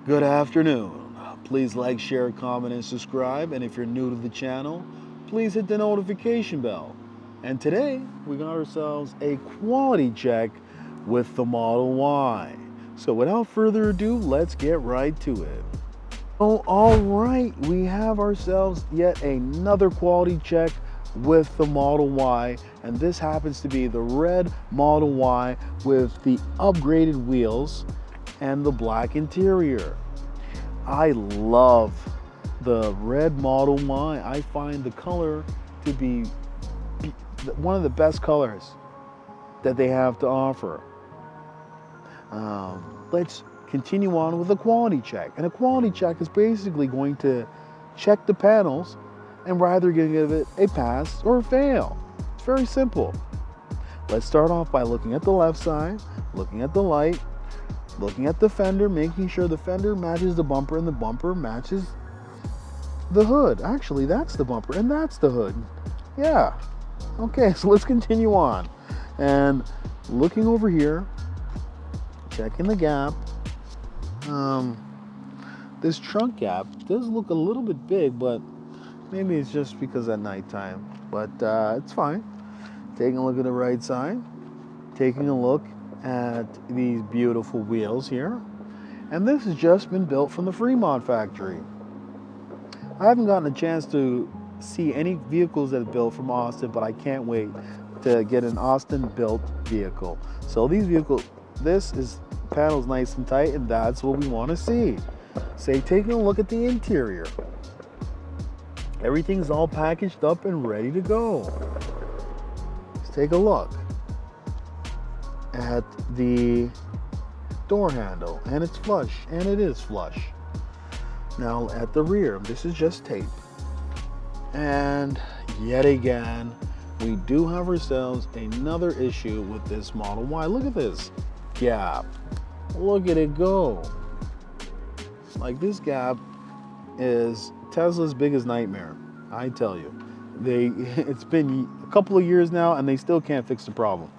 Good afternoon. Please like, share, comment, and subscribe. And if you're new to the channel, please hit the notification bell. And today, we got ourselves a quality check with the Model Y. So without further ado, let's get right to it. Oh, all right, we have ourselves yet another quality check with the Model Y, and this happens to be the red Model Y with the upgraded wheels and the black interior. I love the red Model Y. I find the color to be one of the best colors that they have to offer. Let's continue on with a quality check. And a quality check is basically going to check the panels and rather give it a pass or a fail. It's very simple. Let's start off by looking at the left side, looking at the light, looking at the fender, making sure the fender matches the bumper and the bumper matches the hood. Actually, that's the bumper and that's the hood. Yeah. Okay, so let's continue on. And looking over here, checking the gap. This trunk gap does look a little bit big, but maybe it's just because at nighttime. But it's fine. Taking a look at the right side, taking a look at these beautiful wheels here. And this has just been built from the Fremont factory. I haven't gotten a chance to see any vehicles that are built from Austin, but I can't wait to get an Austin built vehicle. So these vehicles, this is panels nice and tight, and that's what we want to see. Say, taking a look at the interior. Everything's all packaged up and ready to go. Let's take a look at the door handle, and it's flush, and it is flush. Now at the rear, this is just tape. And yet again, we do have ourselves another issue with this Model Y. Look at this gap. Look at it go. Like, this gap is Tesla's biggest nightmare, I tell you. It's been a couple of years now and they still can't fix the problem.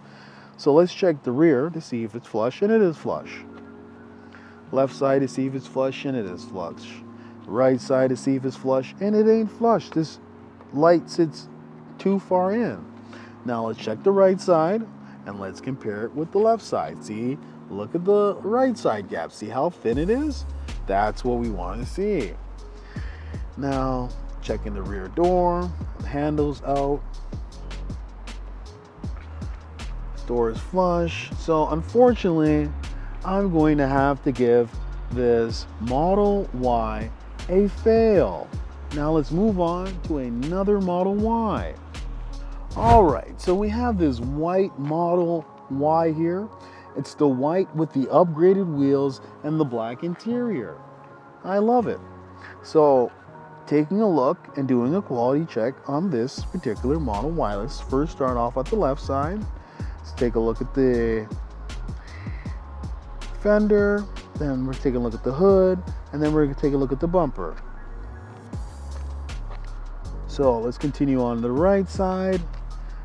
So let's check the rear to see if it's flush, and it is flush. Left side to see if it's flush, and it is flush. Right side to see if it's flush, and it ain't flush. This light sits too far in. Now let's check the right side and let's compare it with the left side. See, look at the right side gap. See how thin it is? That's what we want to see. Now checking the rear door, handles out. Door is flush. So unfortunately, I'm going to have to give this Model Y a fail. Now let's move on to another Model Y. All right, so we have this white Model Y here. It's the white with the upgraded wheels and the black interior. I love it. So taking a look and doing a quality check on this particular Model Y. Let's first start off at the left side. Let's take a look at the fender, then we're taking a look at the hood, and then we're going to take a look at the bumper. So let's continue on the right side.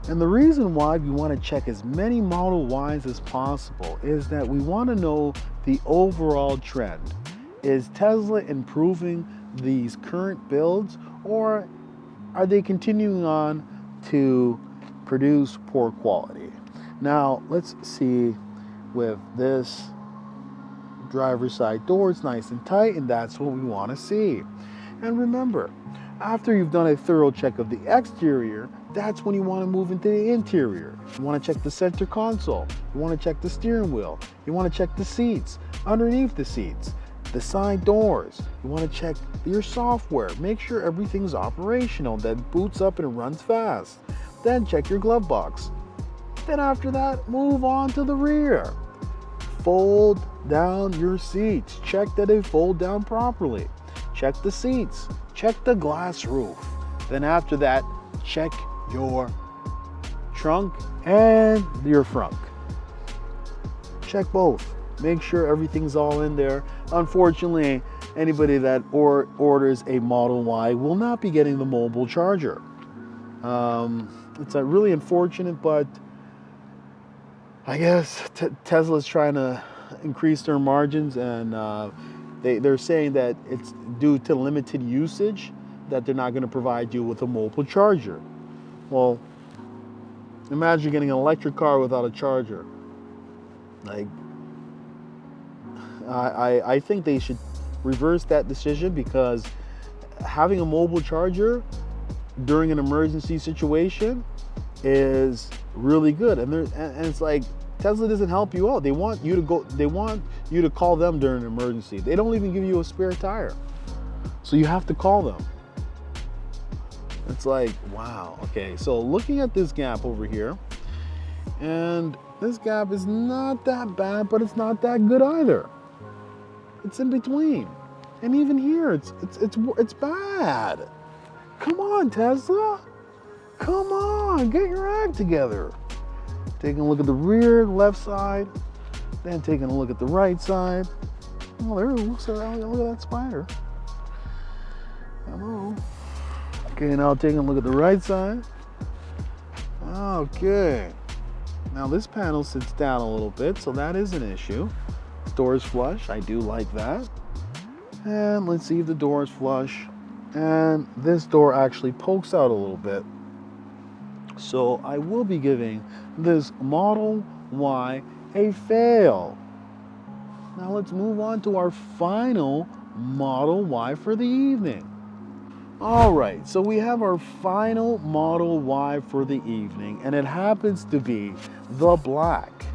And the reason why we want to check as many Model Ys as possible is that we want to know the overall trend. Is Tesla improving these current builds, or are they continuing on to produce poor quality? Now let's see with this driver's side door, it's nice and tight, and that's what we want to see. And remember, after you've done a thorough check of the exterior, that's when you want to move into the interior. You want to check the center console, you want to check the steering wheel, you want to check the seats, underneath the seats, the side doors. You want to check your software, make sure everything's operational, that boots up and runs fast. Then check your glove box. Then after that, move on to the rear. Fold down your seats. Check that they fold down properly. Check the seats. Check the glass roof. Then after that, check your trunk and your frunk. Check both. Make sure everything's all in there. Unfortunately, anybody that orders a Model Y will not be getting the mobile charger. It's really unfortunate, but I guess Tesla's trying to increase their margins, and they're saying that it's due to limited usage that they're not going to provide you with a mobile charger. Well, imagine getting an electric car without a charger. Like, I think they should reverse that decision, because having a mobile charger during an emergency situation is really good. And it's like Tesla doesn't help you out. They want you to call them during an emergency. They don't even give you a spare tire. So you have to call them. It's like, wow. Okay, so looking at this gap over here, and this gap is not that bad, but it's not that good either. It's in between. And even here, it's bad. Come on, Tesla. Come on, get your act together. Taking a look at the rear, left side, then taking a look at the right side. Oh, there it looks like, look at that spider. Hello. Okay, now taking a look at the right side. Okay. Now this panel sits down a little bit, so that is an issue. This door is flush. I do like that. And let's see if the door is flush. And this door actually pokes out a little bit. So I will be giving this Model Y a fail. Now let's move on to our final Model Y for the evening. All right, so we have our final Model Y for the evening, and it happens to be the black.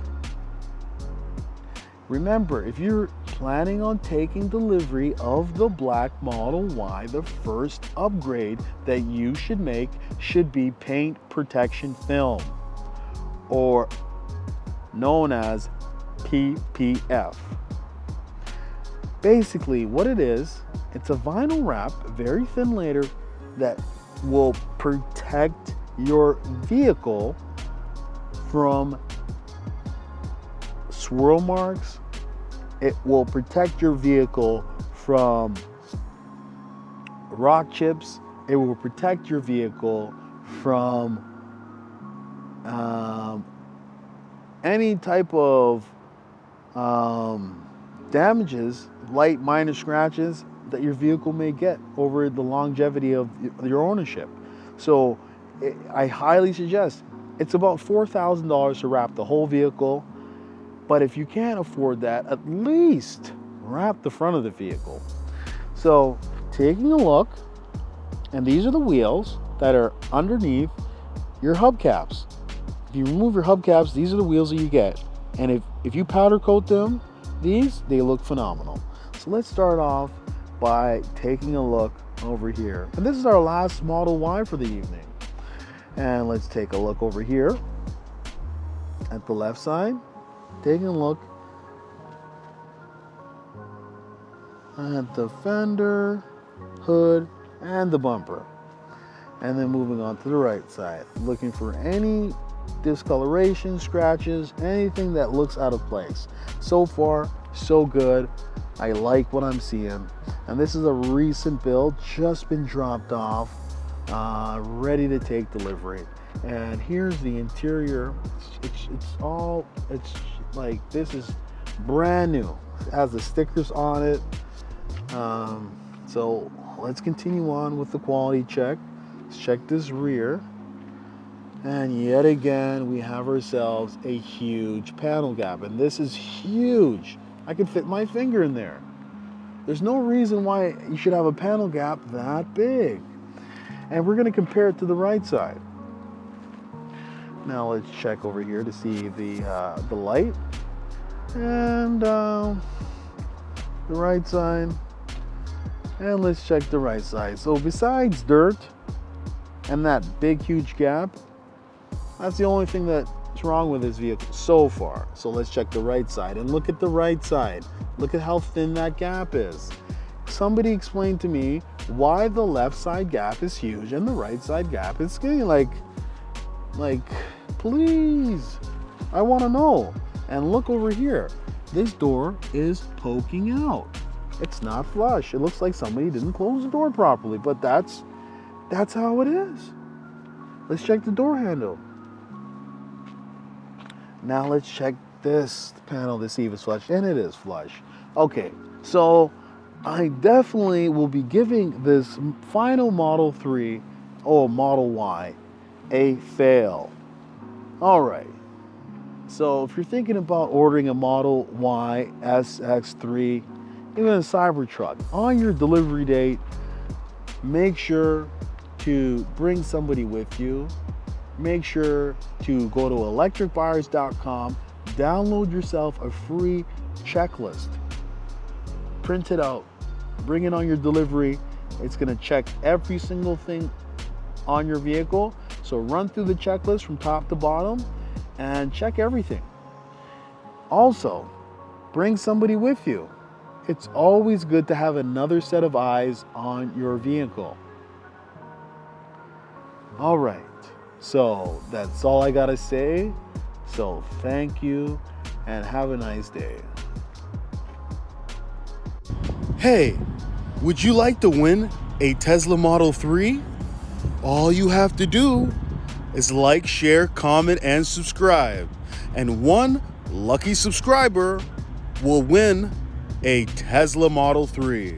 Remember, if you're planning on taking delivery of the black Model Y, the first upgrade that you should make should be paint protection film, or known as PPF. Basically, what it is, it's a vinyl wrap, very thin layer, that will protect your vehicle from swirl marks. It will protect your vehicle from rock chips. It will protect your vehicle from any type of damages, light minor scratches that your vehicle may get over the longevity of your ownership. So I highly suggest, it's about $4,000 to wrap the whole vehicle. But if you can't afford that, at least wrap the front of the vehicle. So taking a look, and these are the wheels that are underneath your hubcaps. If you remove your hubcaps, these are the wheels that you get. And if you powder coat them, they look phenomenal. So let's start off by taking a look over here. And this is our last Model Y for the evening. And let's take a look over here at the left side. Taking a look at the fender, hood, and the bumper. And then moving on to the right side, looking for any discoloration, scratches, anything that looks out of place. So far, so good. I like what I'm seeing. And this is a recent build, just been dropped off, ready to take delivery. And here's the interior. It's like, this is brand new. It has the stickers on it. So let's continue on with the quality check. Let's check this rear. And yet again, we have ourselves a huge panel gap. And this is huge. I could fit my finger in there. There's no reason why you should have a panel gap that big. And we're gonna compare it to the right side. Now let's check over here to see the light. And the right side. And let's check the right side. So besides dirt and that big, huge gap, that's the only thing that's wrong with this vehicle so far. So let's check the right side and look at the right side. Look at how thin that gap is. Somebody explain to me why the left side gap is huge and the right side gap is skinny. Like, please, I want to know. And look over here. This door is poking out. It's not flush. It looks like somebody didn't close the door properly, but that's how it is. Let's check the door handle. Now let's check this panel to see if it's flush, and it is flush. Okay, so I definitely will be giving this final Model 3 or Model Y a fail. All right. So if you're thinking about ordering a Model Y, SX3, even a Cybertruck, on your delivery date, make sure to bring somebody with you. Make sure to go to electricbuyers.com, download yourself a free checklist. Print it out, bring it on your delivery. It's gonna check every single thing on your vehicle. So run through the checklist from top to bottom and check everything. Also, bring somebody with you. It's always good to have another set of eyes on your vehicle. All right, so that's all I gotta say. So thank you and have a nice day. Hey, would you like to win a Tesla Model 3? All you have to do is like, share, comment, and subscribe. And one lucky subscriber will win a Tesla Model 3.